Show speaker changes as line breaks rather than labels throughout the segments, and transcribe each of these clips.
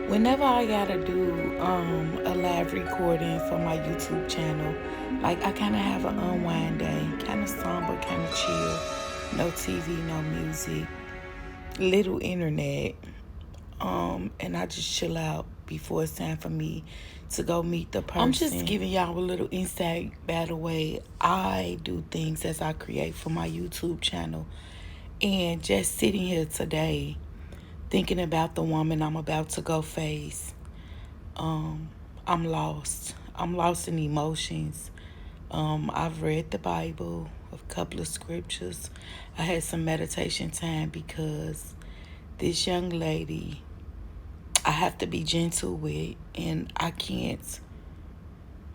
Whenever I gotta do a live recording for my YouTube channel, like I kind of have an unwind day, kind of somber, kind of chill, no TV, no music, little internet, and I just chill out before it's time for me to go meet the person. I'm just giving y'all a little insight by the way I do things as I create for my YouTube channel, and just sitting here today thinking about the woman I'm about to go face. I'm lost. I'm lost in emotions. I've read the Bible, a couple of scriptures. I had some meditation time because this young lady I have to be gentle with, and I can't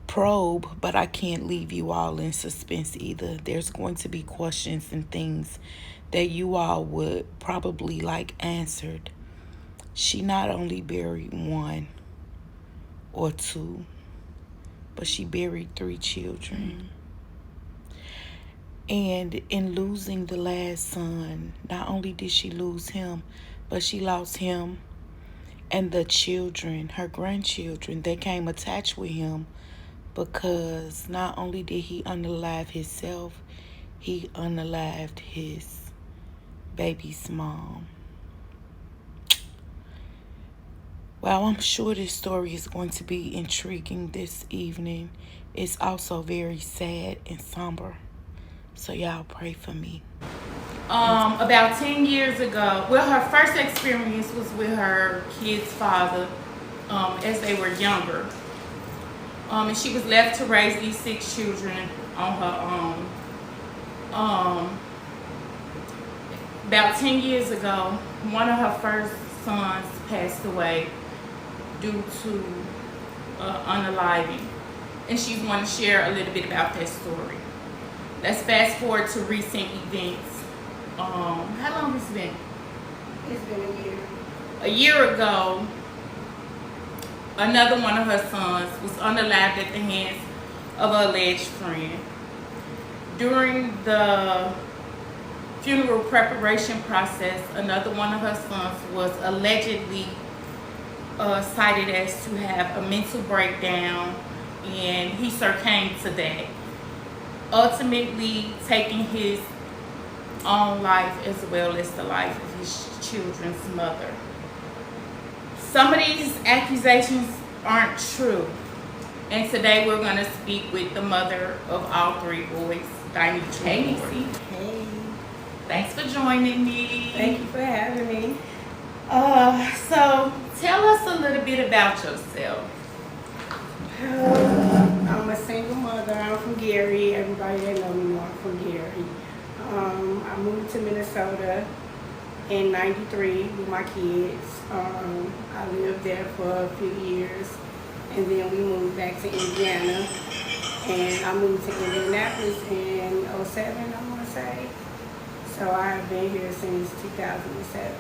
probe, but I can't leave you all in suspense either. There's going to be questions and things that you all would probably like answered. She not only buried one or two, but she buried 3 children. And in losing the last son, not only did she lose him, but she lost him and the children, her grandchildren, that came attached with him, because not only did he unalive himself, he unalived his baby's mom. Well, I'm sure this story is going to be intriguing this evening. It's also very sad and somber. So y'all pray for me. About 10 years ago, well, her first experience was with her kid's father as they were younger. And she was left to raise these 6 children on her own. About 10 years ago, one of her first sons passed away due to unaliving. And she's going to share a little bit about that story. Let's fast forward to recent events. How long has it been?
It's been a year.
A year ago, another one of her sons was unalived at the hands of an alleged friend. During the funeral preparation process, another one of her sons was allegedly cited as to have a mental breakdown, and he succumbed to that, ultimately taking his own life as well as the life of his children's mother. Some of these accusations aren't true, and today we're going to speak with the mother of all 3 boys, Dinah.
Hey, Nisi. Hey.
Thanks for joining me.
Thank you for having me.
So tell us a little bit about yourself.
I'm a single mother. I'm from Gary. Everybody that know me know I'm from Gary. I moved to Minnesota in '93 with my kids. I lived there for a few years, and then we moved back to Indiana. And I moved to Indianapolis in '07, I want to say. So I've been here since 2007.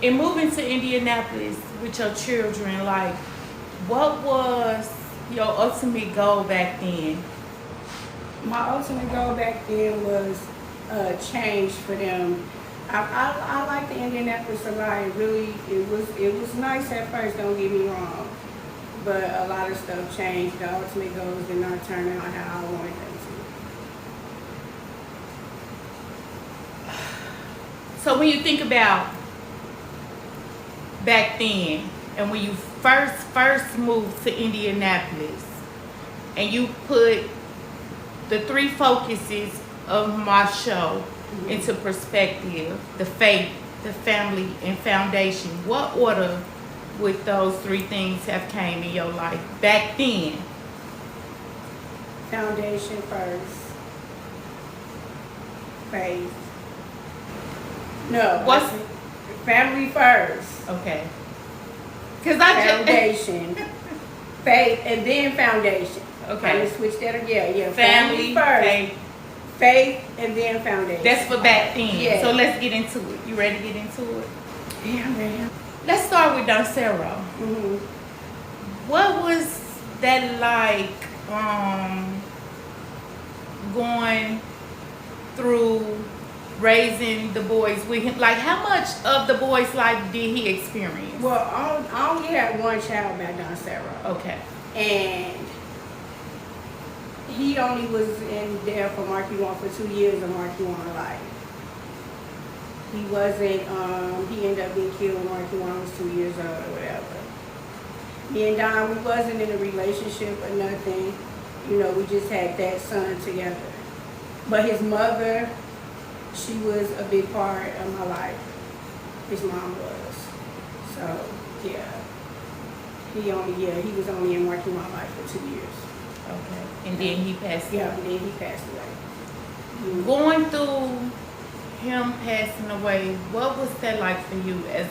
In moving to Indianapolis with your children, like, what was your ultimate goal back then?
My ultimate goal back then was change for them. I like the Indianapolis a lot. It was nice at first, don't get me wrong. But a lot of stuff changed. The ultimate goals did not turn out how I wanted them to.
So when you think about back then, and when you first moved to Indianapolis, and you put the 3 focuses of my show into perspective: the faith, the family, and foundation, what order would those 3 things have came in your life back then?
Foundation first. Faith. No.
What's
family first?
Okay. Because I
foundation, faith, and then foundation.
Okay.
Switch that. Yeah.
Family first.
Faith, and then foundation.
That's for back then.
Yeah.
So let's get into it. You ready to get into it?
Yeah, I'm ready.
Let's start with Doncero. What was that like, going through
raising the boys with him? Like, how much of the boy's life did he experience?
Well, I only had one child back down Sarah.
Okay.
And he only was in there for Marky One for 2 years of Marky One life. He wasn't, he ended up being killed when Marky One was 2 years old or whatever. Me and Don, we wasn't in a relationship or nothing. You know, we just had that son together. But his mother, she was a big part of my life. His mom was. So, yeah. He was only in Marky One life for 2 years.
Okay. And then he passed away.
Yeah, and then he passed away.
Going through him passing away, what was that like for you as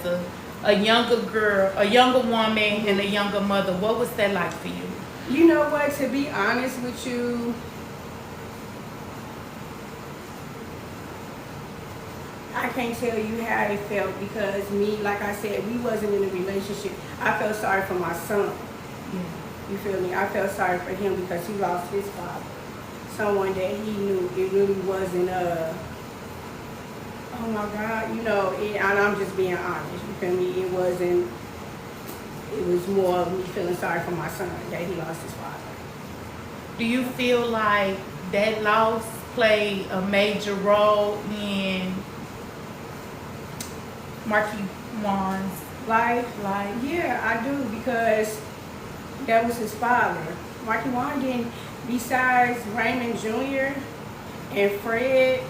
a younger girl, a younger woman, and a younger mother? What was that like for you?
You know what, to be honest with you, I can't tell you how it felt because me, like I said, we wasn't in a relationship. I felt sorry for my son.
Yeah.
You feel me? I felt sorry for him because he lost his father. Someone that he knew. It really wasn't oh my God, you know, and I'm just being honest, you feel me? It was more of me feeling sorry for my son that he lost his father.
Do you feel like that loss played a major role in Marky Juan's
Life?
life?
Yeah, I do, because that was his father. Marky Juan didn't, besides Raymond Jr. and Fred,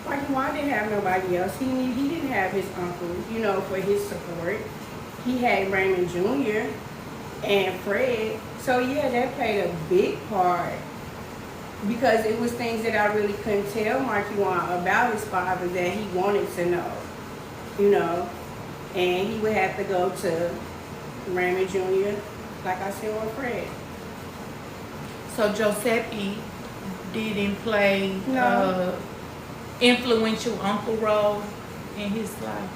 Marky Juan didn't have nobody else. He didn't have his uncle, you know, for his support. He had Raymond Jr. and Fred. So yeah, that played a big part because it was things that I really couldn't tell Marky Juan about his father that he wanted to know, you know. And he would have to go to Raymond Jr., like I said, or Fred.
So Giuseppe didn't play
No.
Influential uncle role in his life.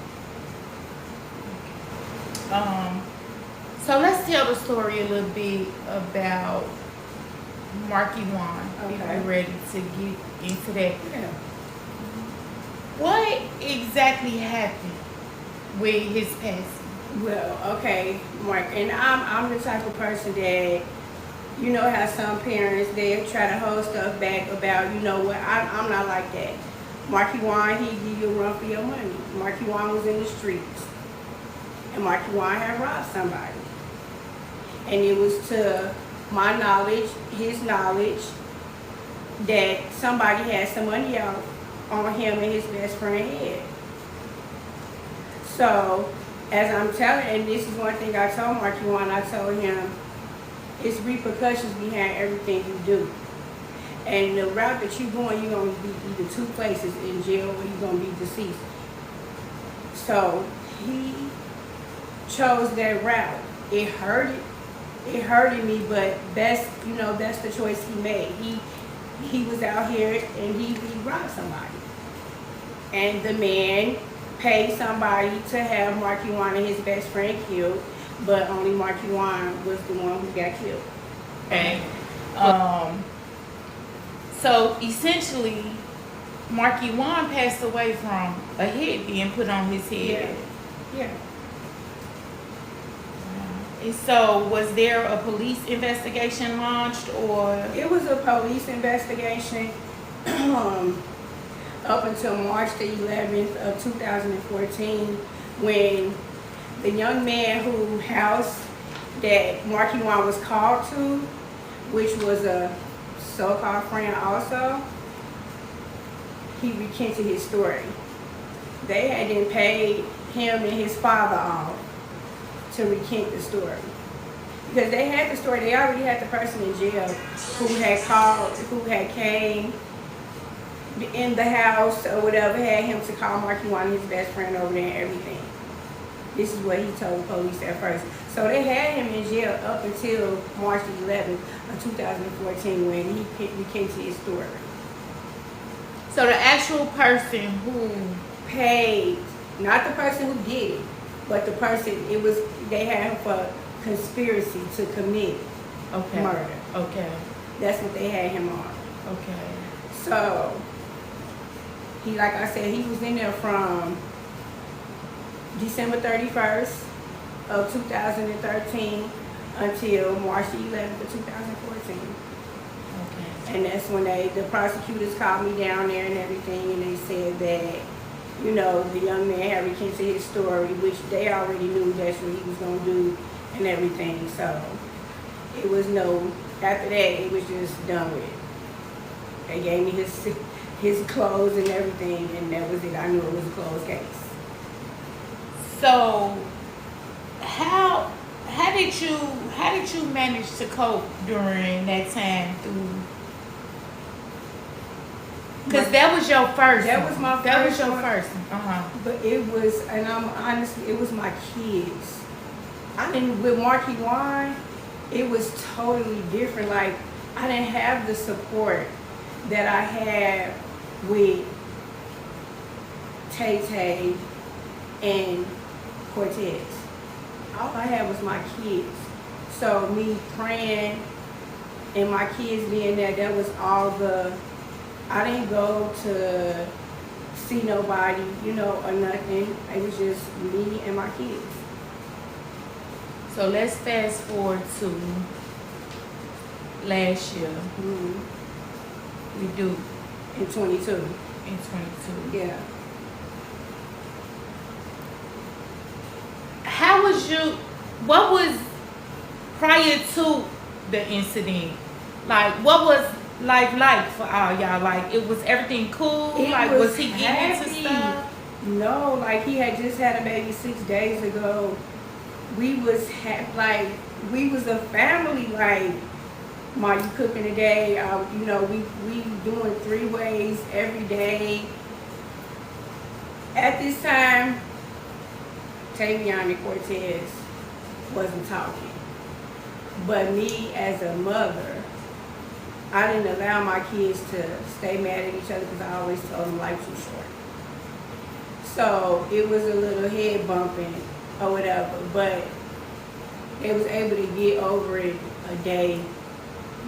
So let's tell the story a little bit about Marky Juan. If
Okay.
you're ready to get into that.
Yeah.
What exactly happened with his passing?
Well, okay, Mark, and I'm the type of person that, you know how some parents, they try to hold stuff back about, you know what, I'm not like that. Marky Juan, he give you a run for your money. Marky Juan was in the streets. And Marky Juan had robbed somebody. And it was to my knowledge, his knowledge, that somebody had some money out on him and his best friend head. So, as I'm telling, and this is one thing I told Marky Juan, I told him, it's repercussions behind everything you do. And the route that you're going, you're going to be either two places, in jail or you're going to be deceased. So he chose that route. It hurted me, but that's, you know, that's the choice he made. He was out here and he robbed somebody. And the man paid somebody to have Marky Juan and his best friend killed, but only Marky Juan was the one who got killed.
Okay. So essentially, Marky Juan passed away from a hit being put on his head.
Yeah.
And so, was there a police investigation launched, or?
It was a police investigation up until March the 11th of 2014, when the young man whose house that Marky Juan was called to, which was a so-called friend also, he recanted his story. They hadn't paid him and his father off to recant the story. Because they had the story, they already had the person in jail who had called, who had came in the house or whatever, had him to call Marky Juan and his best friend over there and everything. This is what he told the police at first. So they had him in jail up until March the 11th of 2014 when he recanted his story.
So the actual person who
Paid, not the person who did it, but the person, they had him for conspiracy to commit murder.
Okay.
That's what they had him on.
Okay.
So He, like I said, he was in there from December 31st of 2013 until March 11th of 2014.
Okay.
And that's when the prosecutors called me down there and everything, and they said that, you know, the young man had recanted his story, which they already knew that's what he was going to do and everything. So it was after that, it was just done with. They gave me his clothes and everything, and that was it. I knew it was a closed case.
So how did you manage to cope during that time through? Because that was your first.
That was my first.
That was your first. Uh-huh.
But it was, and I'm honestly, it was my kids. With Marky Wine, it was totally different. Like, I didn't have the support that I had with Tay and Cortez. All I had was my kids. So me praying and my kids being there, that was all I didn't go to see nobody, you know, or nothing. It was just me and my kids.
So let's fast forward to last year.
Mm-hmm.
We do
In 22.
in 22.
Yeah.
What was prior to the incident? Like, what was life like for all y'all? Like, it was everything cool? Was he getting into stuff?
No, like he had just had a baby 6 days ago. We was we was a family. Like, Ma, you cooking today? You know, we doing 3 ways every day. At this time, Tavon and Cortez wasn't talking. But me as a mother, I didn't allow my kids to stay mad at each other because I always told them life's too short. So it was a little head bumping or whatever, but they was able to get over it a day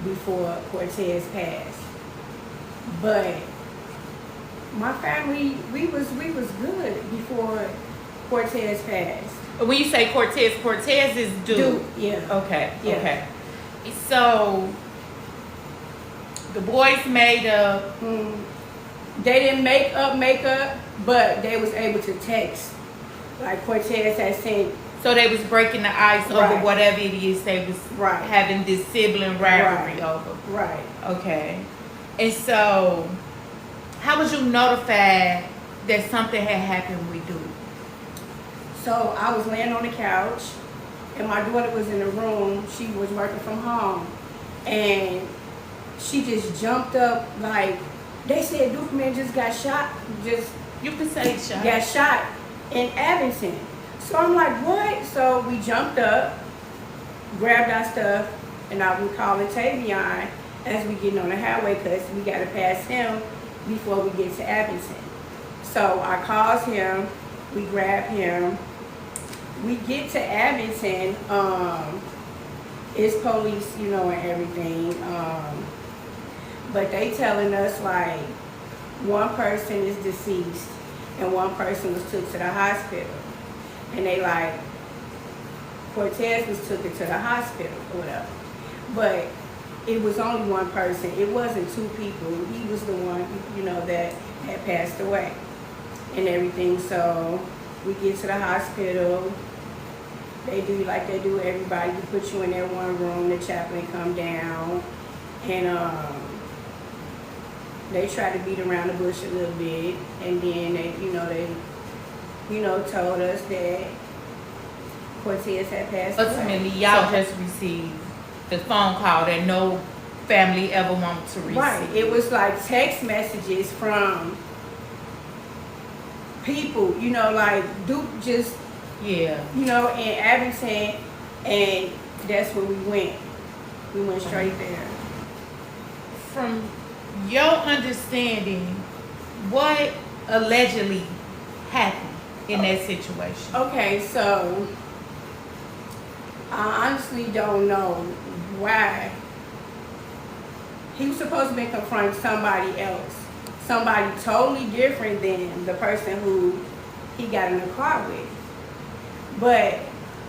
before Cortez passed. But my family, we was good before Cortez passed.
When you say Cortez is Duke.
Yeah.
Okay.
Yeah.
Okay. So the boys made up.
They didn't make up, but they was able to text. Like Cortez had sent.
So they was breaking the ice over
Right.
whatever it is they was
Right.
having this sibling rivalry
Right.
over.
Right.
Okay. And so, how was you notified that something had happened with Duke?
So I was laying on the couch, and my daughter was in the room. She was working from home, and she just jumped up like, they said Duke man just got shot.
You can say shot.
Got shot in Abington. So I'm like, what? So we jumped up, grabbed our stuff, and I was calling Tavon as we getting on the highway because we got to pass him before we get to Abington. So I calls him, we grab him. We get to Abington, it's police, you know, and everything. But they telling us like one person is deceased and one person was took to the hospital. And they like, Cortez was took to the hospital or whatever. But it was only one person. It wasn't 2 people. He was the one, you know, that had passed away and everything. So we get to the hospital. They do like they do everybody. You put you in that one room. The chaplain come down, and they try to beat around the bush a little bit, and then they told us that Cortez had passed away.
Ultimately, y'all just received the phone call that no family ever wanted to receive.
Right. It was like text messages from people, you know, like Duke just,
Yeah.
you know, in Abington, and that's where we went. We went straight there.
From your understanding, what allegedly happened in that situation?
Okay, so I honestly don't know why. He was supposed to be confronting somebody else. somebody totally different than the person who he got in the car with. But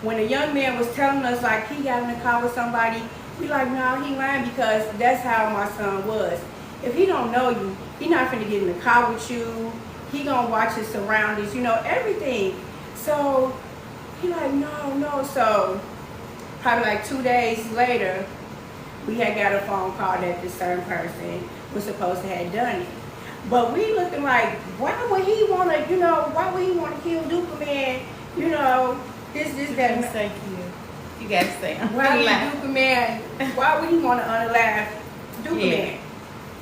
when the young man was telling us like he got in the car with somebody, we like, no, he lying, because that's how my son was. If he don't know you, he not finna get in the car with you. He gonna watch his surroundings, you know, everything. So he like, no. So probably like 2 days later, we had got a phone call that this certain person was supposed to have done it. But we looking like, why would he wanna, you know, why would he wanna kill Duke Man? You know, this, that, and
Say kill. You gotta say.
why would Duke Man? Why would he want to unalive Duke Man?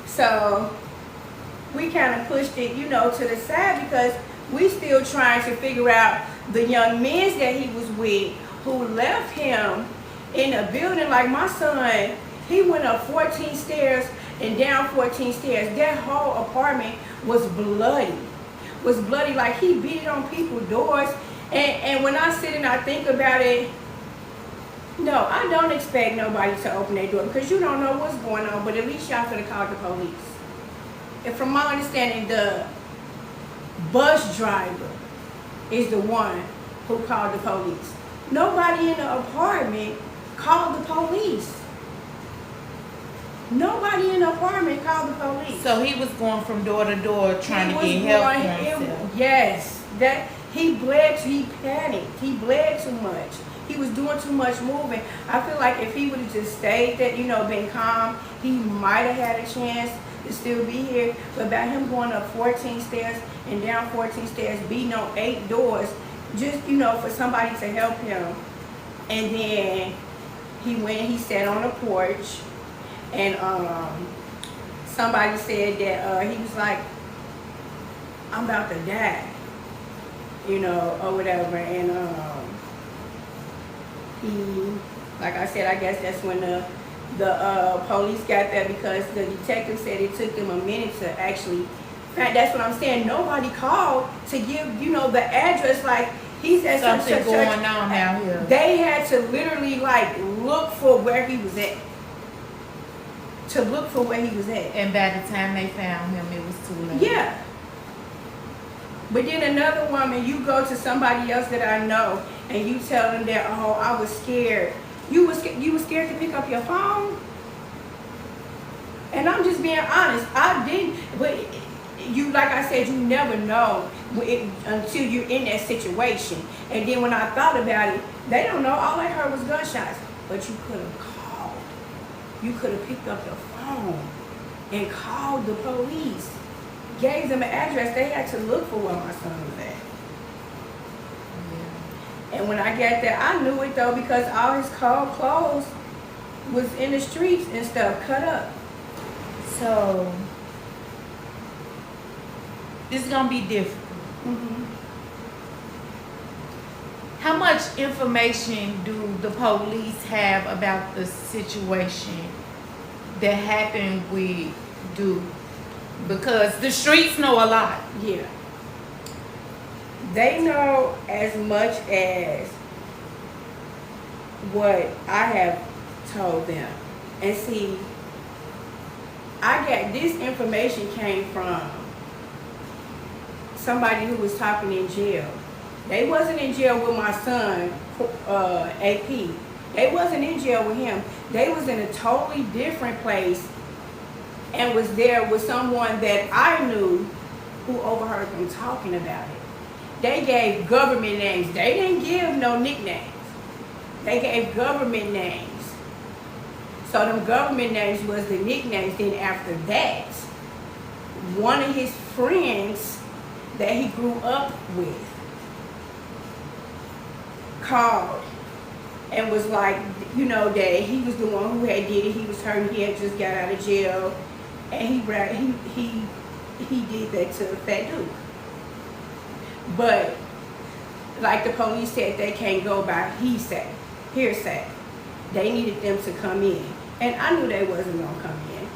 So we kind of pushed it, you know, to the side, because we still trying to figure out the young men that he was with who left him in a building. Like my son, he went up 14 stairs and down 14 stairs. That whole apartment was bloody. Like he beat it on people's doors. And when I sit and I think about it, no, I don't expect nobody to open their door, because you don't know what's going on, but at least y'all could have called the police. And from my understanding, the bus driver is the one who called the police. Nobody in the apartment called the police. Nobody in the apartment called the police.
So he was going from door to door trying to get help for himself.
Yes, that he bled. He panicked. He bled too much. He was doing too much moving. I feel like if he would have just stayed there, you know, been calm, he might have had a chance to still be here. But about him going up 14 stairs and down 14 stairs, beating on 8 doors, just, you know, for somebody to help him. And then he sat on the porch, and somebody said that he was like, I'm about to die, you know, or whatever. And he, like I said, I guess that's when the police got there, because the detective said it took them a minute to actually. That's what I'm saying. Nobody called to give, you know, the address. Like he said,
something going on out here.
They had to literally like look for where he was at.
And by the time they found him, it was too late.
Yeah. But then another woman, you go to somebody else that I know, and you tell them that, oh, I was scared. You was scared to pick up your phone? And I'm just being honest. I didn't, but you, like I said, you never know until you're in that situation. And then when I thought about it, they don't know. All I heard was gunshots. But you could have called. You could have picked up your phone and called the police. Gave them an address. They had to look for where my son was at. Yeah. And when I got there, I knew it though, because all his cold clothes was in the streets and stuff, cut up.
So this is gonna be difficult.
Mm-hmm.
How much information do the police have about the situation that happened with Duke? Because the streets know a lot.
Yeah. They know as much as what I have told them. And see, I got this information came from somebody who was talking in jail. They wasn't in jail with my son, AP. They wasn't in jail with him. They was in a totally different place and was there with someone that I knew who overheard them talking about it. They gave government names. They didn't give no nicknames. They gave government names. So them government names was the nicknames. Then after that, one of his friends that he grew up with called and was like, you know, that he was the one who had did it. He was hurt. He had just got out of jail. And he did that to Fat Duke. But like the police said, they can't go by hearsay. They needed them to come in. And I knew they wasn't going to come in.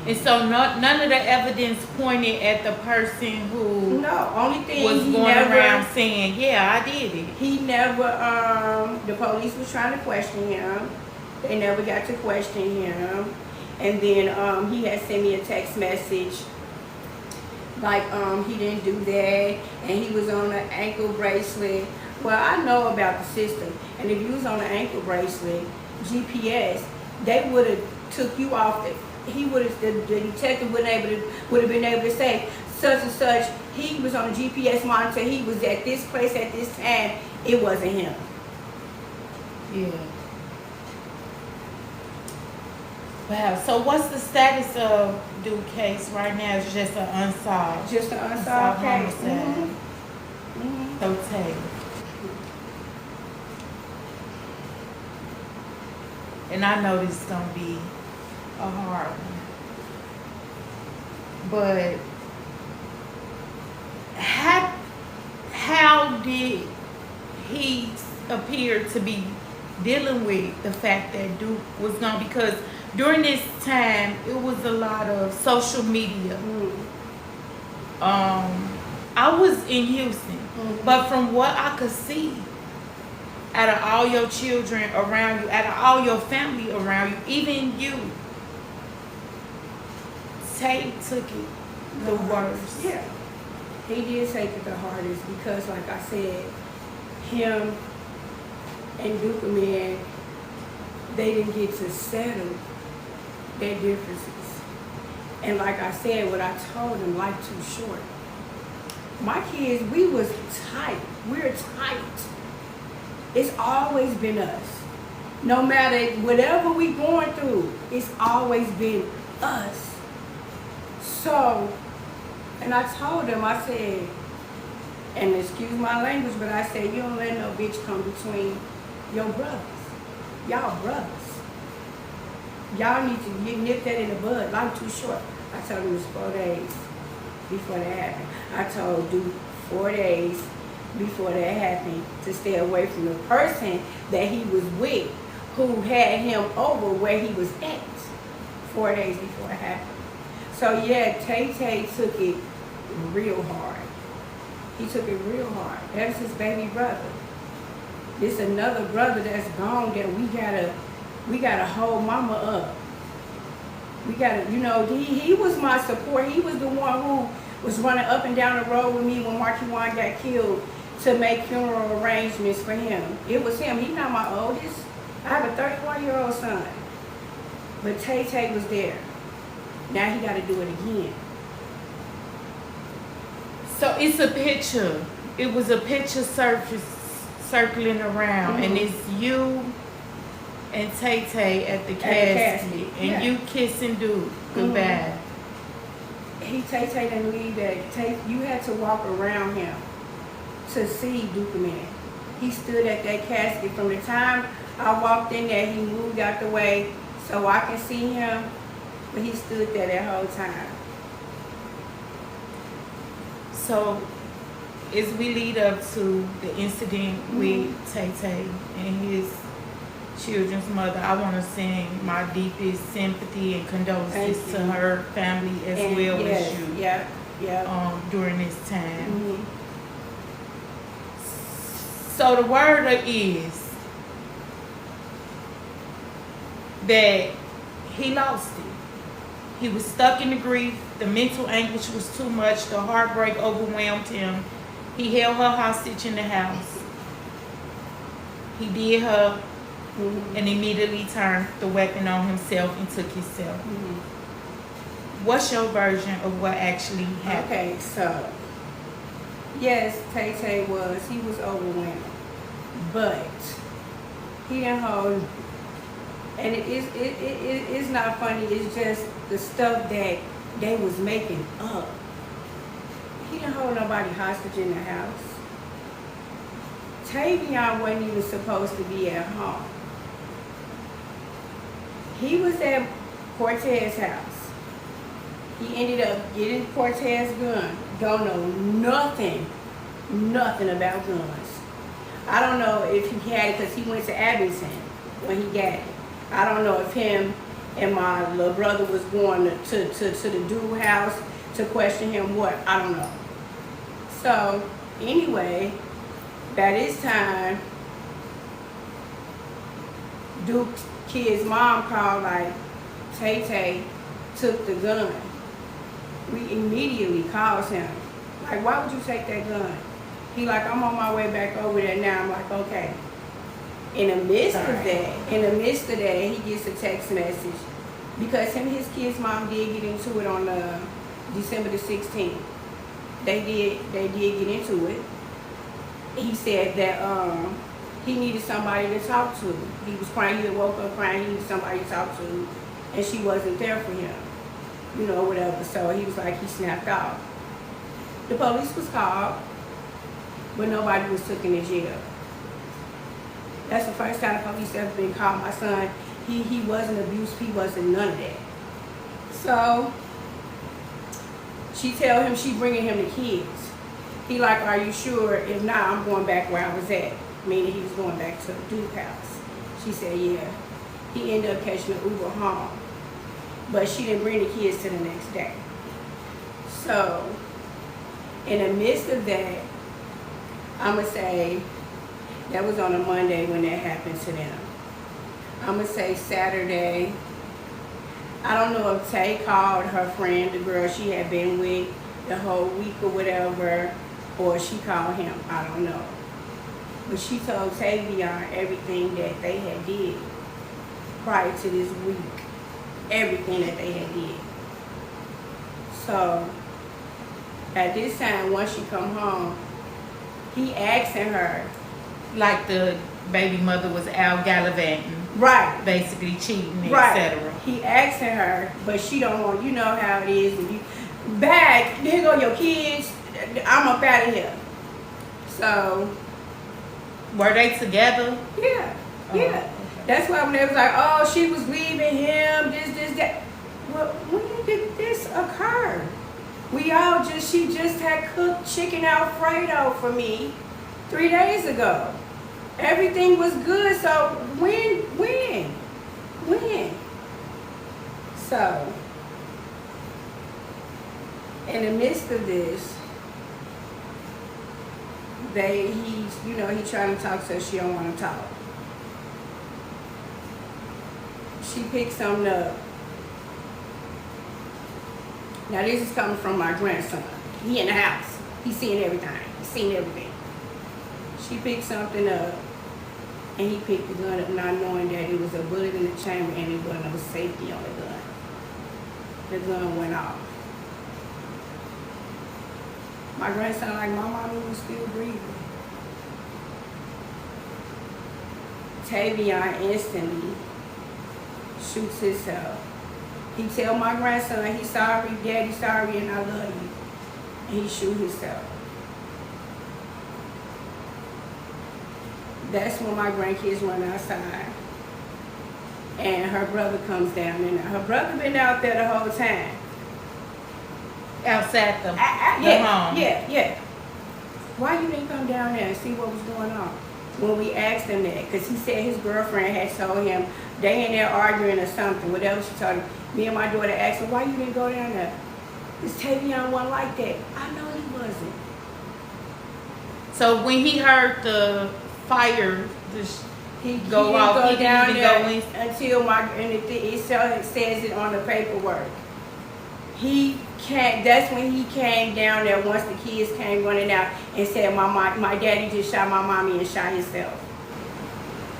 And
so none of the evidence pointed at the person who
only thing
was going around saying, yeah, I did it.
He never, the police was trying to question him. They never got to question him. And then he had sent me a text message like he didn't do that, and he was on an ankle bracelet. Well, I know about the system, and if you was on an ankle bracelet, GPS, they would have took you off. He would have, the detective would have been able to say such and such. He was on a GPS monitor. He was at this place at this time. It wasn't him.
Yeah. Wow. So what's the status of Duke case right now? It's just an unsolved.
Just an unsolved case.
Homicide. Okay. And I know this is gonna be a hard one, but how did he appear to be dealing with the fact that Duke was gone? Because during this time, it was a lot of social media. I was in Houston, but from what I could see, out of all your children around you, out of all your family around you, even you, Tate took it the worst.
Yeah, he did take it the hardest because, like I said, him and Duke Man, they didn't get to settle their differences. And like I said, what I told him, life too short. My kids, we was tight. We're tight. It's always been us. No matter whatever we going through, it's always been us. So, and I told him, I said, and excuse my language, but I said, you don't let no bitch come between your brothers. Y'all brothers. Y'all need to nip that in the bud. Life too short. I told him it was 4 days before that happened. I told Duke 4 days before that happened to stay away from the person that he was with who had him over where he was at 4 days before it happened. So yeah, Tay took it real hard. He took it real hard. That's his baby brother. It's another brother that's gone that we gotta hold mama up. We gotta, he was my support. He was the one who was running up and down the road with me when Marky Juan got killed to make funeral arrangements for him. It was him. He's not my oldest. I have a 31-year-old son. But Tay was there. Now he got to do it again.
So it's a picture. It was a picture circling around, and it's you and Tay at the casket, and you kissing Duke goodbye.
Tay didn't leave that. You had to walk around him to see Duke Man. He stood at that casket from the time I walked in there. He moved out the way so I can see him, but he stood there that whole time. So,
as we lead up to the incident with Tay and his children's mother, I want to send my deepest sympathy and condolences to her family as well as you.
Yeah.
During this time. So the word is that he lost it. He was stuck in the grief. The mental anguish was too much. The heartbreak overwhelmed him. He held her hostage in the house. He did her and immediately turned the weapon on himself and took himself. What's your version of what actually happened?
Okay, so yes, Tay was overwhelmed, but he didn't hold. And it's not funny. It's just the stuff that they was making up. He didn't hold nobody hostage in the house. Tavon wasn't even supposed to be at home. He was at Cortez's house. He ended up getting Cortez's gun. Don't know nothing about guns. I don't know if he had it because he went to Abington when he got it. I don't know if him and my little brother was going to the dude house to question him what. I don't know. So, anyway, by this time, Duke's kid's mom called like, Tay took the gun. We immediately calls him. Like, why would you take that gun? He like, I'm on my way back over there now. I'm like, okay. In the midst of that, he gets a text message because him and his kid's mom did get into it on December the 16th. They did get into it. He said that he needed somebody to talk to. He was crying. He had woke up crying. He needed somebody to talk to, and she wasn't there for him. You know, whatever. So he was like, he snapped off. The police was called, but nobody was taken to jail. That's the first time the police ever been called. My son, he wasn't abused. He wasn't none of that. So she tell him she bringing him the kids. He like, are you sure? If not, I'm going back where I was at. Meaning he was going back to the Duke house. She said, yeah. He ended up catching an Uber home. But she didn't bring the kids to the next day. So, in the midst of that, I'm going to say, that was on a Monday when that happened to them. I'm going to say Saturday, I don't know if Tay called her friend, the girl she had been with the whole week or whatever, or she called him, I don't know. But she told Tavon everything that they had did prior to this week. Everything that they had did. So, at this time, once she come home, he asking her.
Like the baby mother was out gallivanting.
Right.
Basically cheating,
right.
etc.
He asking her, but she don't want, you know how it is. If you back, here go your kids, I'm up out of here. So.
Were they together?
Yeah.
Oh,
yeah.
okay.
That's why when they was like, oh, she was leaving him, this, that. Well, when did this occur? She just had cooked chicken Alfredo for me 3 days ago. Everything was good, so when? So, in the midst of this, he trying to talk to her, she don't want to talk. She picked something up. Now this is coming from my grandson. He in the house. He's seeing everything. She picked something up, and he picked the gun up, not knowing that it was a bullet in the chamber and it wasn't no safety on the gun. The gun went off. My grandson like, my mommy was still breathing. Tavon instantly shoots himself. He tell my grandson, he's sorry, daddy sorry, and I love you. And he shoot himself. That's when my grandkids run outside. And her brother comes down in there. Her brother been out there the whole time.
Outside the home?
Yeah. Why you didn't come down there and see what was going on? When we asked him that, because he said his girlfriend had told him they in there arguing or something, whatever she told him. Me and my daughter asked him, why you didn't go down there? Because Tavon wasn't like that. I know he wasn't.
So when he heard the fire,
he
go off, he
down
didn't
there
go in
until it says it on the paperwork. He can't. That's when he came down there once the kids came running out and said, my daddy just shot my mommy and shot himself.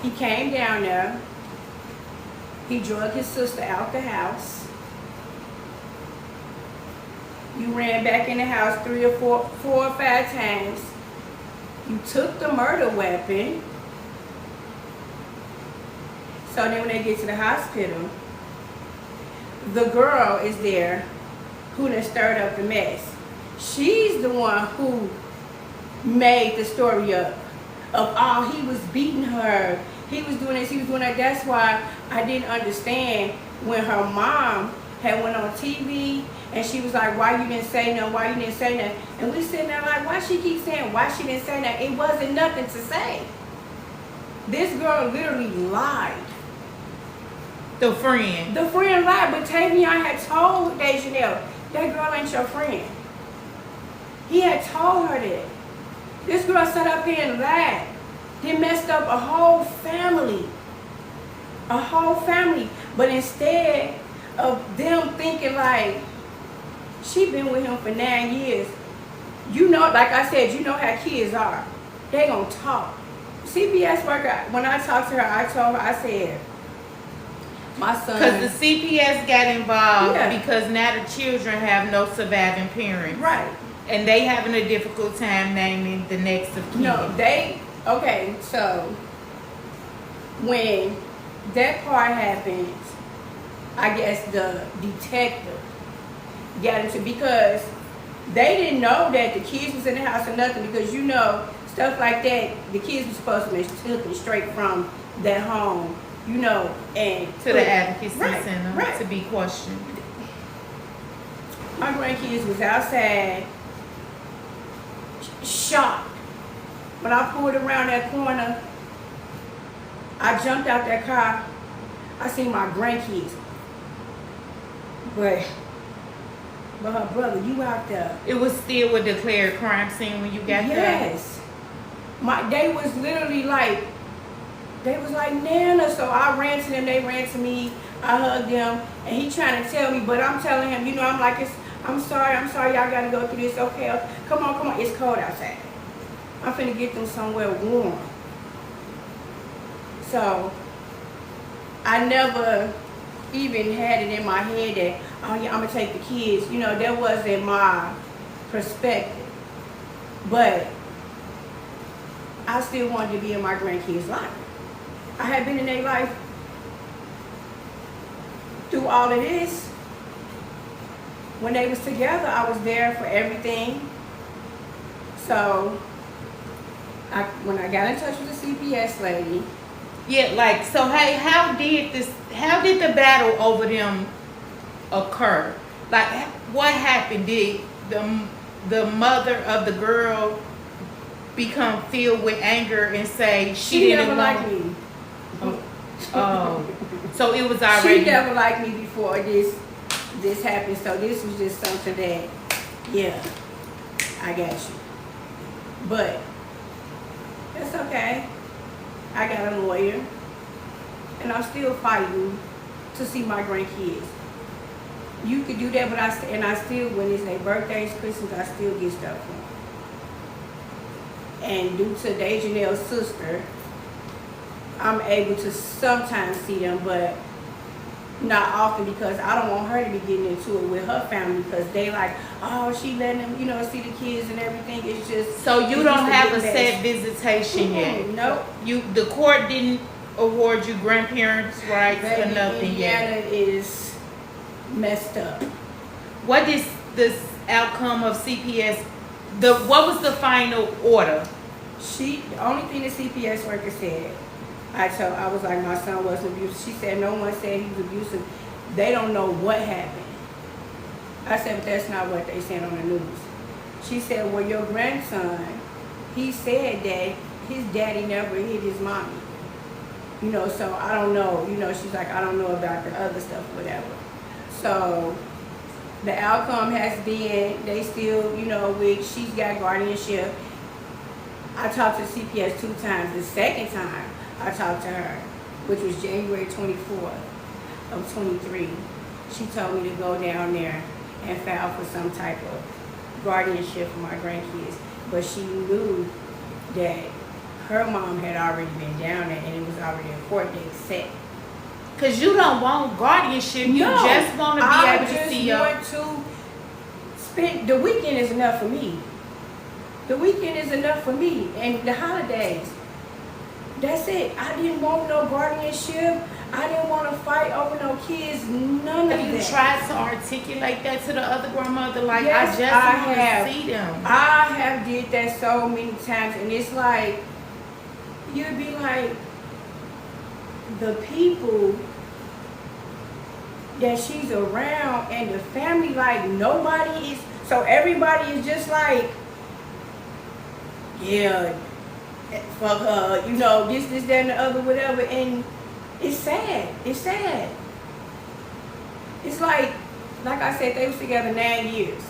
He came down there. He drug his sister out the house. You ran back in the house 3 or 4 or 5 times. You took the murder weapon. So then when they get to the hospital, the girl is there who done stirred up the mess. She's the one who made the story up of, oh, he was beating her. He was doing this, he was doing that. That's why I didn't understand when her mom had went on TV and she was like, why you didn't say nothing, why you didn't say nothing? And we sitting there like, why she keep saying, why she didn't say nothing? It wasn't nothing to say. This girl literally lied.
the friend.
The friend lied, but Tavon had told Dejanelle, that girl ain't your friend. He had told her that. This girl sat up here and lied. They messed up a whole family. A whole family. But instead of them thinking like, she been with him for 9 years. You know, like I said, you know how kids are. They gonna talk. CPS worker, when I talked to her, I told her, I said, my son.
Because the CPS got involved
Yeah.
because now the children have no surviving parents.
Right.
And they having a difficult time naming the next of kin.
No, okay, so when that part happens, I guess the detective got into, because they didn't know that the kids was in the house or nothing, because you know, stuff like that, the kids were supposed to be taken straight from that home, you know, and
to the advocacy
right,
center
right.
to be questioned.
My grandkids was outside, shocked. When I pulled around that corner, I jumped out that car. I seen my grandkids. But her brother, you out there.
It was still a declared crime scene when you got there?
Yes. They was literally like, they was like, Nana. So I ran to them, they ran to me. I hugged them, and he trying to tell me, but I'm telling him, you know, I'm like, I'm sorry, y'all gotta go through this. Okay, come on, it's cold outside. I'm finna get them somewhere warm. So I never even had it in my head that, oh yeah, I'm gonna take the kids. You know, that wasn't my perspective. But I still wanted to be in my grandkids' life. I had been in their life through all of this. When they was together, I was there for everything. So when I got in touch with the CPS lady.
Yeah, like, so hey, how did the battle over them occur? Like, what happened? Did the mother of the girl become filled with anger and say she didn't
never liked me?
Oh, so it was already.
She never liked me before this happened. So this was just something that, yeah, I got you. But that's okay. I got a lawyer, and I'm still fighting to see my grandkids. You could do that, but I still, when it's their birthdays, Christmas, I still get stuff for them. And due to Dejanelle's sister, I'm able to sometimes see them, but not often, because I don't want her to be getting into it with her family, because they like, oh, she letting them, you know, see the kids and everything. It's just.
So you don't have a
mess.
set visitation yet?
Nope.
The court didn't award you grandparents' rights or nothing
Indiana
yet?
is messed up.
What is this outcome of CPS? What was the final order?
The only thing the CPS worker said, I was like, my son wasn't abusive. She said, no one said he was abusive. They don't know what happened. I said, but that's not what they said on the news. She said, well, your grandson, he said that his daddy never hit his mommy. You know, so I don't know. You know, she's like, I don't know about the other stuff, whatever. So the outcome has been, they still, you know, she's got guardianship. I talked to CPS 2 times. The second time I talked to her, which was January 24th of 23, she told me to go down there and file for some type of guardianship for my grandkids. But she knew that her mom had already been down there, and it was already a court date set.
Because you don't want guardianship. You just want to be able to see your.
I just want to spend, the weekend is enough for me. The weekend is enough for me. And the holidays, that's it. I didn't want no guardianship. I didn't want to fight over no kids. None of that.
Have you tried to articulate that to the other grandmother? Like,
Yes,
I just want to see them.
I have did that so many times, and it's like, you'd be like, the people that she's around and the family, like, nobody is, so everybody is just like, yeah, fuck her, you know, this, that, and the other, whatever, and it's sad. It's sad. It's like I said, they was together 9 years.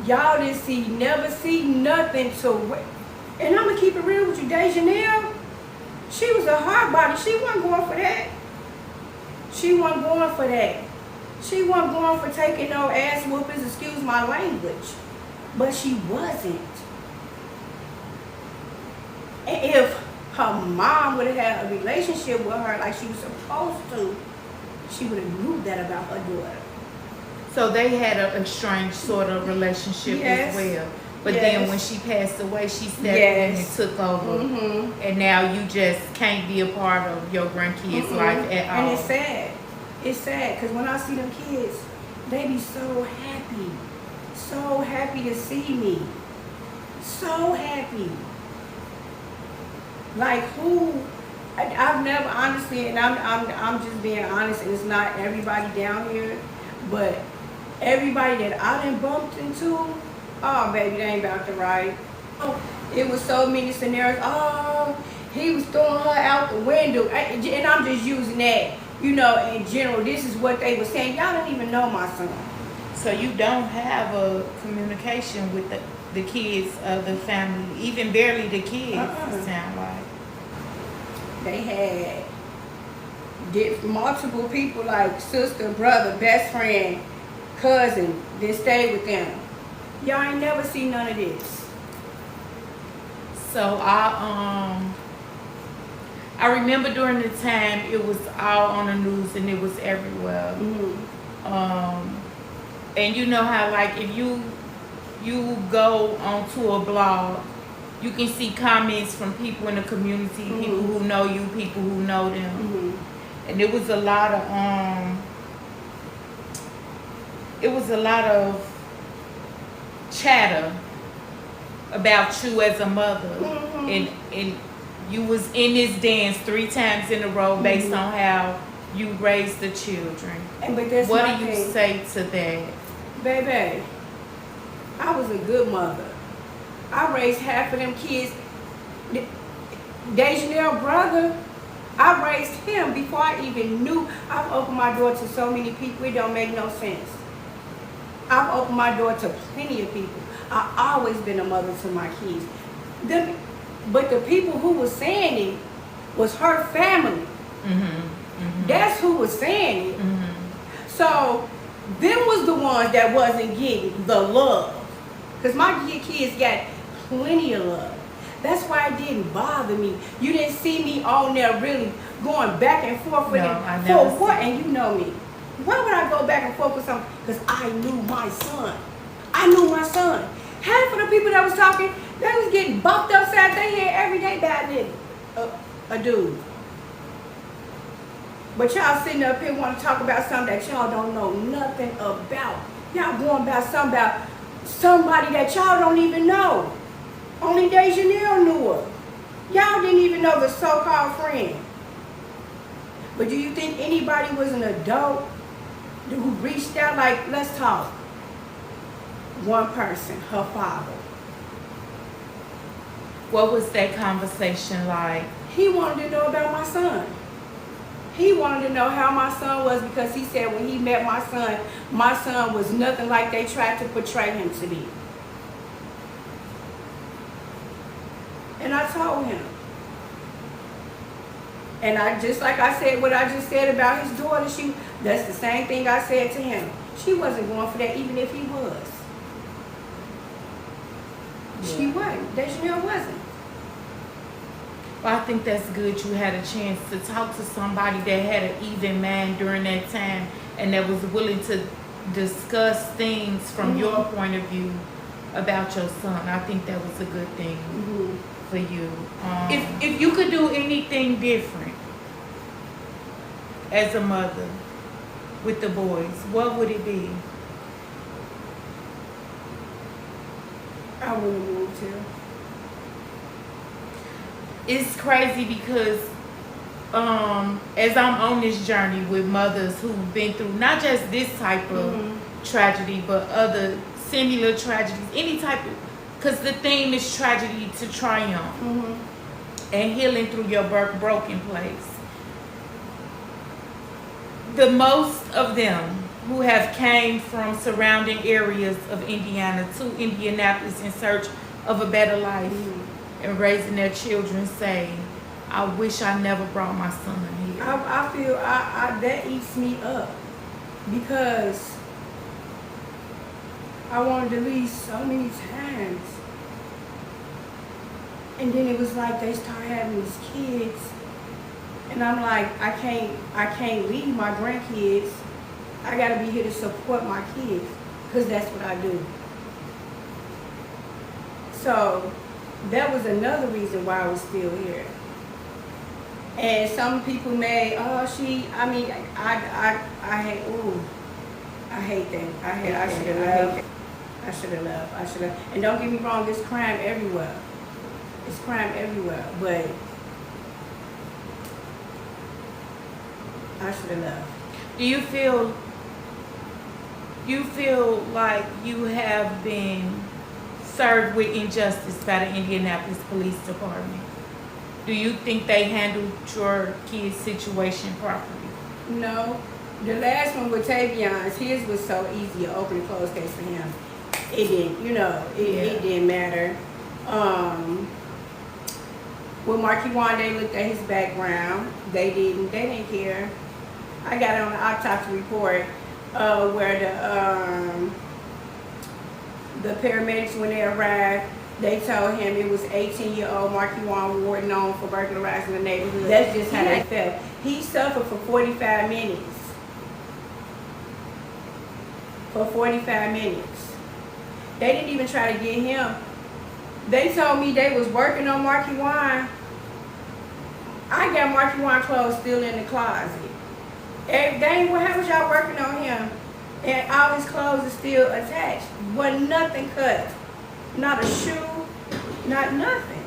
Y'all didn't never see nothing to, and I'm gonna keep it real with you, Dejanelle, she was a hard body. She wasn't going for that. She wasn't going for that. She wasn't going for taking no ass whoopings, excuse my language. But she wasn't. And if her mom would have had a relationship with her like she was supposed to, she would have knew that about her daughter.
So they had a strange sort of relationship
Yes.
as well. But
Yes.
then when she passed away, she stepped in and took over.
Mm-hmm.
And now you just can't be a part of your grandkids' life at all.
And it's sad. It's sad because when I see them kids, they be so happy. So happy to see me. So happy. Like who? I've never honestly, and I'm just being honest, and it's not everybody down here, but everybody that I done bumped into, oh baby, they ain't about to right. Oh, it was so many scenarios. Oh, he was throwing her out the window, and I'm just using that, you know, in general. This is what they were saying. Y'all don't even know my son.
So you don't have a communication with the kids of the family, even barely the kids, it sound like.
They had multiple people like sister, brother, best friend, cousin that stayed with them. Y'all ain't never seen none of this.
So I remember during the time it was all on the news and it was everywhere.
Mm-hmm.
And you know how like if you go onto a blog, you can see comments from people in the community,
Mm-hmm.
people who know you, people who know them.
Mm-hmm.
And it was a lot of chatter about you as a mother.
Mm-hmm.
And you was in this dance 3 times in a row based
Mm-hmm.
on how you raised the children.
But that's
What
my
do you
thing.
say to that?
Baby, I was a good mother. I raised half of them kids. Dejanel's brother, I raised him before I even knew. I've opened my door to so many people, it don't make no sense. I've opened my door to plenty of people. I've always been a mother to my kids. But the people who was saying it was her family.
Mm-hmm. Mm-hmm.
That's who was saying it.
Mm-hmm.
So, them was the ones that wasn't getting the love. Because my kids got plenty of love. That's why it didn't bother me. You didn't see me on there really going back and forth with
No,
them.
I
For
never
what?
seen.
And you know me. Why would I go back and forth with something? Because I knew my son. I knew my son. Half of the people that was talking, they was getting bumped upside their head every day by a dude. But y'all sitting up here want to talk about something that y'all don't know nothing about. Y'all going about something about somebody that y'all don't even know. Only Dejanel knew her. Y'all didn't even know the so-called friend. But do you think anybody was an adult who reached out like, let's talk? One person, her father.
What was that conversation like?
He wanted to know about my son. He wanted to know how my son was because he said when he met my son was nothing like they tried to portray him to be. And I told him. And I just like I said, what I just said about his daughter, that's the same thing I said to him. She wasn't going for that even if he was.
Yeah.
She wasn't. Dejanel wasn't.
Well, I think that's good you had a chance to talk to somebody that had an even mind during that time and that was willing to discuss things from your point of view about your son. I think that was a good thing for you. If you could do anything different as a mother with the boys, what would it be?
I wouldn't move to.
It's crazy because as I'm on this journey with mothers who've been through not just this type of tragedy, but other similar tragedies, any type of, because the theme is tragedy to triumph and healing through your broken place. The most of them who have came from surrounding areas of Indiana to Indianapolis in search of a better life and raising their children say, I wish I never brought my son here.
I feel that eats me up because I wanted to leave so many times. And then it was like they started having these kids. And I'm like, I can't leave my grandkids. I gotta be here to support my kids. Because that's what I do. So that was another reason why I was still here. And some people may, I hate that. I should have left. And don't get me wrong, there's crime everywhere. It's crime everywhere, but I should have left.
Do you feel like you have been served with injustice by the Indianapolis Police Department? Do you think they handled your kid's situation properly?
No. The last one with Tavon's, his was so easy, an open and closed case for him. It didn't, it didn't matter. With Marky Wand, they looked at his background. They didn't care. I got it on the autopsy report where the paramedics, when they arrived, they told him it was 18-year-old Maran Ward known for burglarizing the neighborhood. That's just how they felt. He suffered for 45 minutes. For 45 minutes. They didn't even try to get him. They told me they was working on Marky Wine. I got Marky Wine clothes still in the closet. Dang, how was y'all working on him? And all his clothes are still attached. Wasn't nothing cut. Not a shoe, not nothing.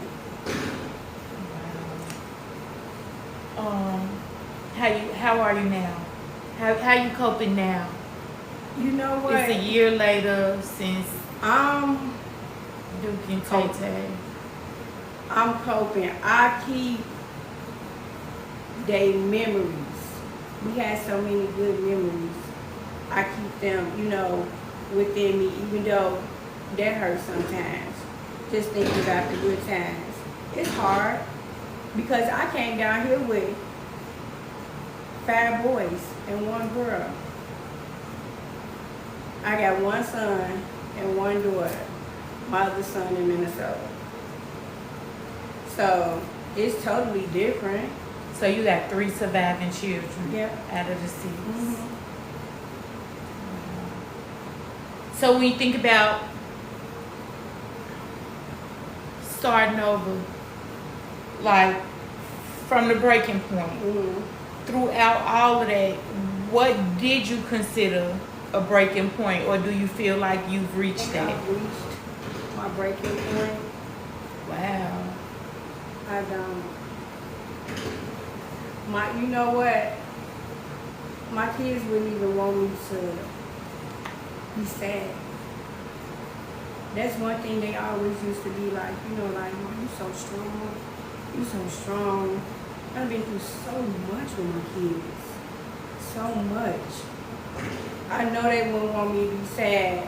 How are you now? How you coping now?
You know what?
It's a year later since Duke and Tay.
I'm coping. I keep their memories. We had so many good memories. I keep them, within me, even though that hurts sometimes. Just thinking about the good times. It's hard because I came down here with 5 boys and 1 girl. I got 1 son and 1 daughter. My other son in Minnesota. So it's totally different.
So you got 3 surviving children out of the 6.
Mm-hmm.
So when you think about starting over, like from the breaking point, throughout all of that, what did you consider a breaking point, or do you feel like you've reached that?
I've reached my breaking point.
Wow.
I don't. You know what? My kids wouldn't even want me to be sad. That's one thing they always used to be like, Mom, you so strong. You so strong. I've been through so much with my kids. So much. I know they wouldn't want me to be sad.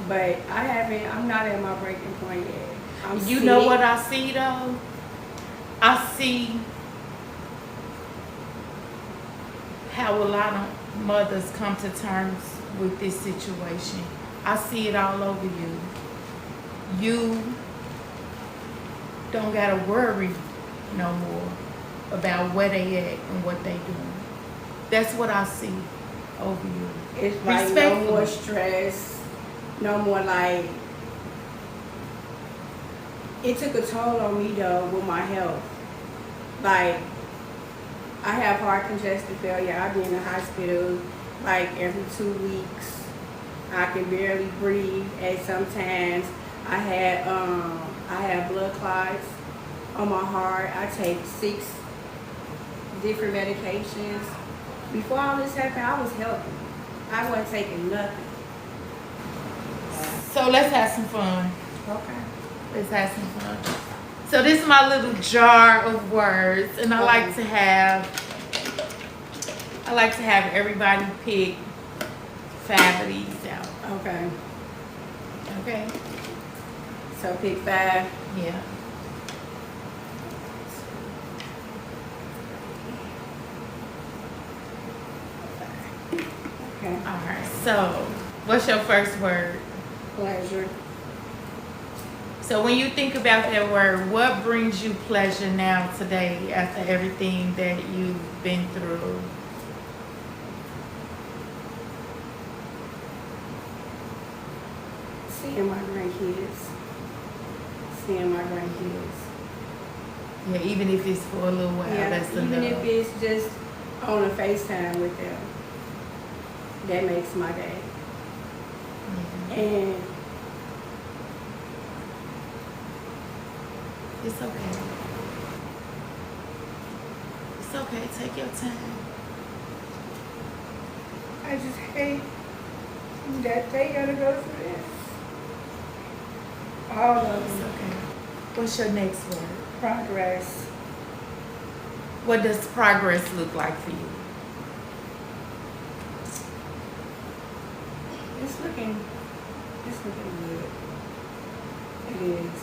But I'm not at my breaking point yet.
You know what I see though? I see how a lot of mothers come to terms with this situation. I see it all over you. You don't gotta worry no more about where they at and what they doing. That's what I see over you.
It's like no more stress, no more like. It took a toll on me though with my health. Like, I have heart congestive failure. I've been in the hospital like every 2 weeks. I can barely breathe at sometimes. I have blood clots on my heart. I take 6 different medications. Before all this happened, I was healthy. I wasn't taking nothing.
So let's have some fun.
Okay.
Let's have some fun. So this is my little jar of words, and I like to have everybody pick 5 of these out.
Okay.
Okay.
So pick 5.
Yeah.
Okay.
All right. So, what's your first word?
Pleasure.
So, when you think about that word, what brings you pleasure now today after everything that you've been through?
Seeing my grandkids. Seeing my grandkids.
Yeah, even if it's for a little while,
Yeah,
that's
even
enough.
if it's just on a FaceTime with them, that makes my day.
Yeah.
And
It's okay. It's okay. Take your time.
I just hate that they gotta go through this. All of
It's
them.
okay. What's your next word?
Progress.
What does progress look like for you?
It's looking good. It is.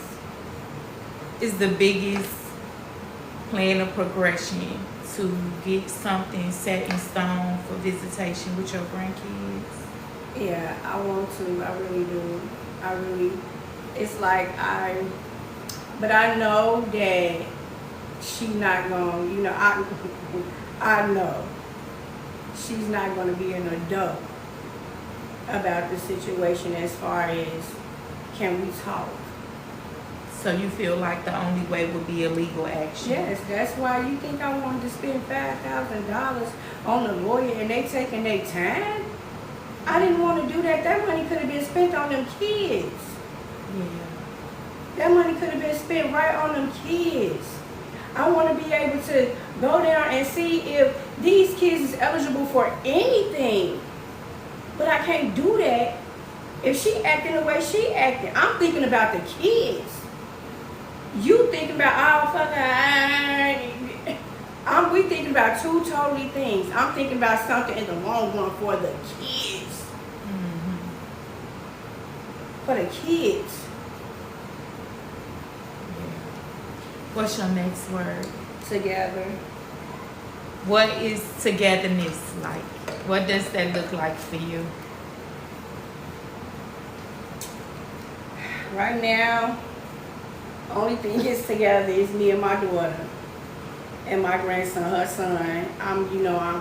Is the biggest plan of progression to get something set in stone for visitation with your grandkids?
Yeah, I want to. I really do. It's like but I know that she not going, I know she's not going to be an adult about the situation as far as can we talk.
So you feel like the only way would be a legal action?
Yes, that's why you think I wanted to spend $5,000 on a lawyer and they taking their time? I didn't want to do that. That money could have been spent on them kids.
Yeah.
That money could have been spent right on them kids. I want to be able to go down and see if these kids is eligible for anything. But I can't do that if she acting the way she acting. I'm thinking about the kids. You thinking about, oh, fuck, we thinking about two totally things. I'm thinking about something in the long run for the kids.
Mm-hmm.
For the kids.
What's your next word?
Together.
What is togetherness like? What does that look like for you?
Right now, only thing is together is me and my daughter and my grandson, her son. I'm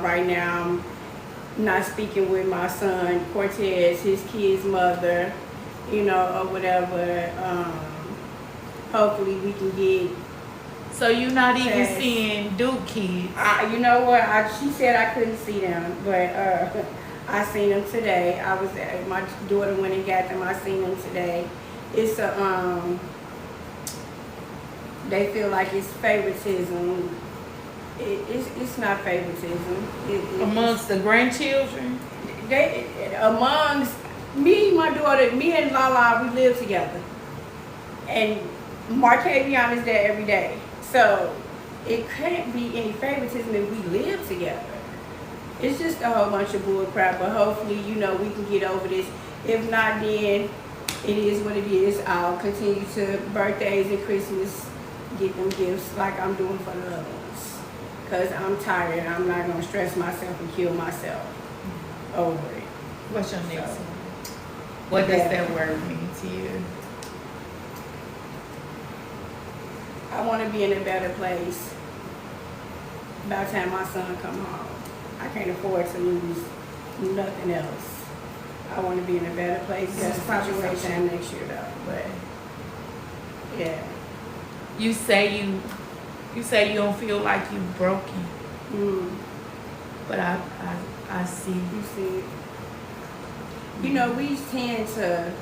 right now, I'm not speaking with my son, Cortez, his kid's mother, or whatever. Hopefully we can get.
So you're not even
Yes.
seeing Duke kids?
You know what? She said I couldn't see them, but I seen them today. My daughter went and got them. I seen them today. It's they feel like it's favoritism. It's not favoritism.
Amongst the grandchildren?
Amongst me, my daughter, me and Lala, we live together, and Marcavion is there every day. So it can't be any favoritism if we live together. It's just a whole bunch of bull crap. But hopefully, we can get over this. If not, then it is what it is. I'll continue to birthdays and Christmas get them gifts like I'm doing for the other ones. Because I'm tired. I'm not going to stress myself and kill myself over it.
What's your next one? What does that word mean to you?
I want to be in a better place by the time my son come home. I can't afford to lose nothing else. I want to be in a better place. That's probably sometime next year though. But yeah.
You say you don't feel like you broken, but I see.
You see, we tend to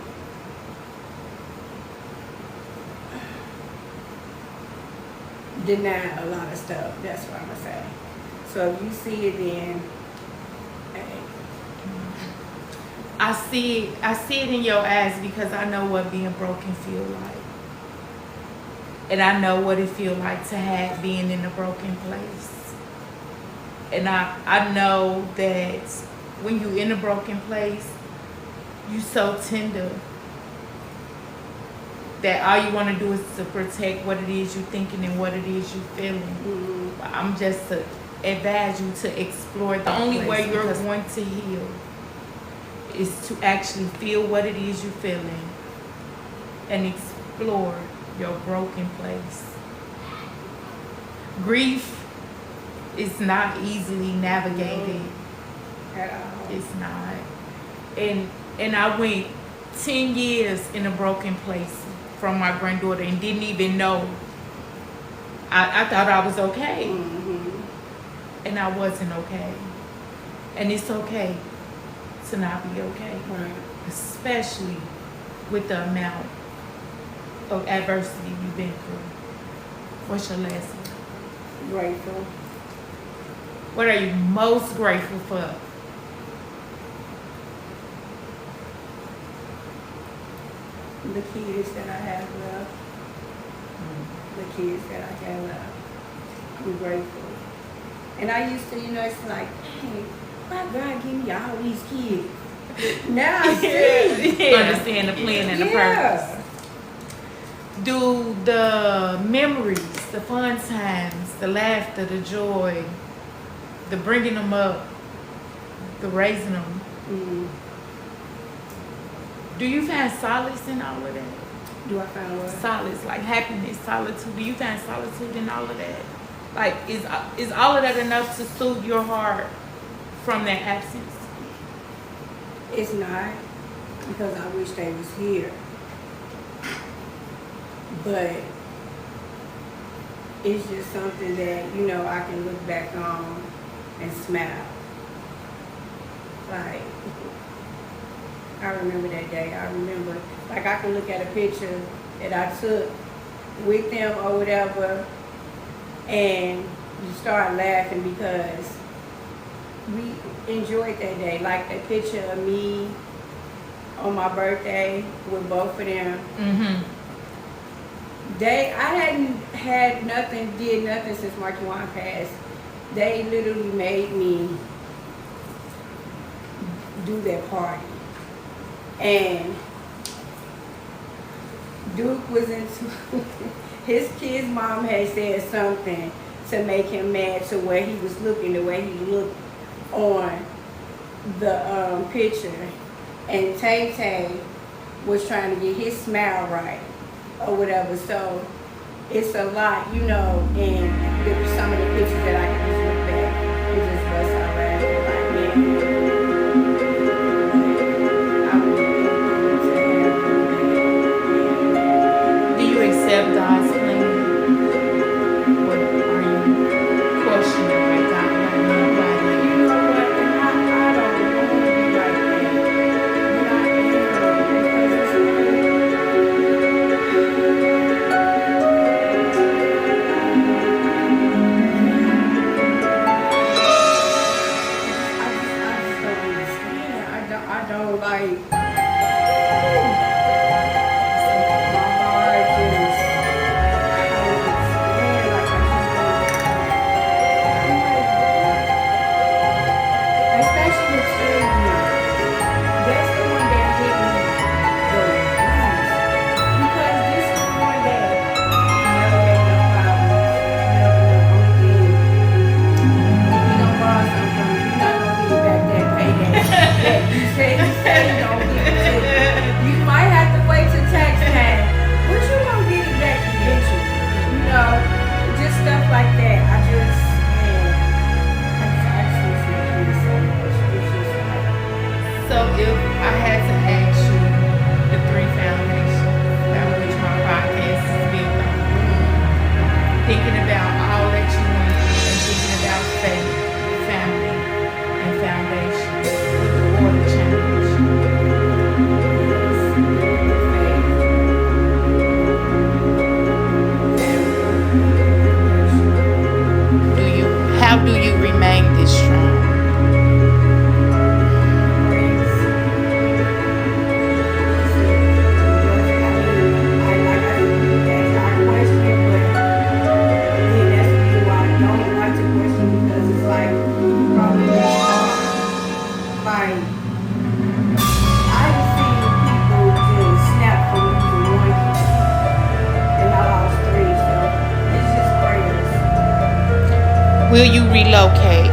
deny a lot of stuff. That's what I'm gonna say. So if you see it, then hey.
I see it in your eyes because I know what being broken feel like. And I know what it feel like to have being in a broken place. And I know that when you in a broken place, you so tender that all you want to do is to protect what it is you thinking and what it is you feeling.
Mm-hmm.
I'm just to advise you to explore the only way you're going to heal is to actually feel what it is you're feeling and explore your broken place. Grief is not easily navigated.
At all.
It's not. And I went 10 years in a broken place from my granddaughter and didn't even know. I thought I was okay.
Mm-hmm.
And I wasn't okay. And it's okay to not be okay.
Right.
Especially with the amount of adversity you've been through. What's your lesson?
Grateful.
What are you most grateful for?
The kids that I have left. The kids that I have left. I'm grateful. And I used to, it's like, hey, why God give me all these kids? Now I see.
Understand the plan and the purpose. Do the memories, the fun times, the laughter, the joy, the bringing them up, the raising them, do you find solace in all of that?
Do I find what?
Solace, like happiness, solitude. Do you find solitude in all of that? Like, is all of that enough to soothe your heart from that absence?
It's not, because I wish they was here. But it's just something that, I can look back on and smile. Like, I remember that day. I remember, like, I can look at a picture that I took with them or whatever, and you start laughing because we enjoyed that day. Like that picture of me on my birthday with both of them.
Mm-hmm.
I hadn't did nothing since Marquand passed. They literally made me do that party. And Duke was into his kid's mom had said something to make him mad to where he was looking, the way he looked on the picture. And Tay Tay was trying to get his smile right or whatever. So it's a lot, and some of the pictures that I can just look back and just bust out laughing like, man.
Do you accept God's plan? Or are you questioning why God might not apply it?
You know what? And I don't want to be like that. But I am, because it's I just don't understand. I don't like. My heart just. I don't understand. Like I just don't. I'm like, especially with Sylvia. That's the one that hit me the most. Because this is the one that never gave no problems. Never no only thing. If you don't borrow something from me, you're not gonna get back that payday. That you say you don't give it to me. You might have to wait till tax time, but you gonna get it back eventually. Just stuff like that. I just miss my kids so much. It's just like,
So if I had to ask you the three foundations about which my podcast is built on, thinking about all that you went through and thinking about faith, family, and foundation with the water challenge. How do you remain this strong? Will you relocate?